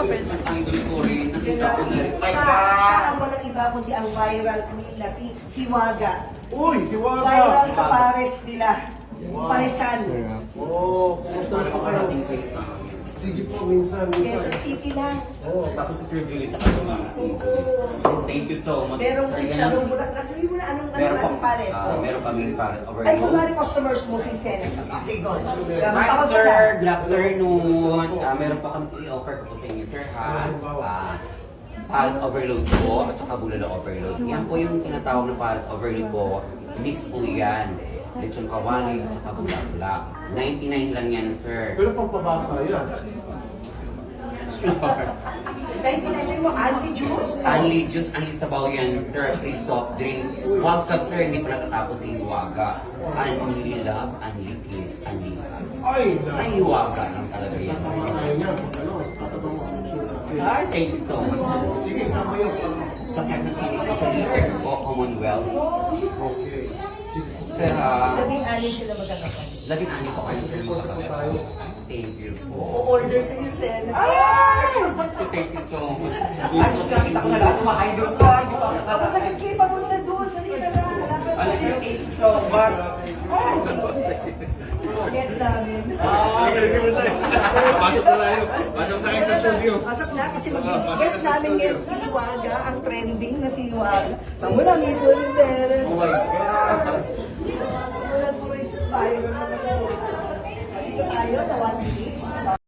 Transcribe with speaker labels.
Speaker 1: papel.
Speaker 2: Ang idol ko rin. Nakita ko na rin. Ay,
Speaker 3: Siya ang walang iba kundi ang viral queen na si Hiwaga.
Speaker 4: Uy, Hiwaga!
Speaker 3: Viral sa pares nila. Paresan.
Speaker 4: Oo,
Speaker 2: Sana makarating kayo sa akin.
Speaker 4: sige po, minsan.
Speaker 3: Quezon City lang.
Speaker 2: Tapos si Sir Julie sa kasama. Thank you so much.
Speaker 3: Merong
Speaker 2: Sir.
Speaker 3: chicharong Bulacan. Sabi mo na anong na si pares ko.
Speaker 2: Meron kaming pares over
Speaker 3: Ay, kung mga customers mo si Sen. Sige, go.
Speaker 2: Hi sir, good afternoon. Meron pa kami i-offer ko po sa inyo sir ha. Pares overload po at saka bulalo overload. Yan po yung tinatawag na pares overload po. Mix po yan. Lechon kawali at saka bulak-bulak. 99 lang yan sir.
Speaker 4: Pero pang pabata yan.
Speaker 3: 99 sabi mo, only juice?
Speaker 2: Only juice, only sabaw yan sir. Free soft drinks. Huwag ka sir, hindi pa natatapos sa hiwaga. Only love, only kiss, only love.
Speaker 4: Ay,
Speaker 2: Ay, hiwaga lang talaga yan sir.
Speaker 4: Ay, yan. Ano? Tatanong.
Speaker 2: Hi, thank you so much sir.
Speaker 4: Sige, sama yun.
Speaker 2: Sa Quezon City po sa Leaders po, Commonwealth.
Speaker 4: Okay.
Speaker 2: Sir,
Speaker 3: Labing-anin sila magkakapal.
Speaker 2: laging ani po kayo sir mga Thank you po.
Speaker 3: O-order sa iyo, Sen.
Speaker 2: Thank you so much. Ay, nakita ko na lahat ng mga idol ko. Hindi ko
Speaker 3: Kapag
Speaker 2: nakakita.
Speaker 3: nag-keep papunta doon, dali na na.
Speaker 2: Alam sir, thank you so much.
Speaker 3: Yes namin.
Speaker 4: Pasok na tayo. Pasok tayo sa studio.
Speaker 3: Pasok na kasi mag-guest namin ngayon si Hiwaga, ang trending na si Hiwaga. Tamo na ngito ni Sen.
Speaker 2: Oh my God.
Speaker 3: Wala po rin tayo. Dito tayo sa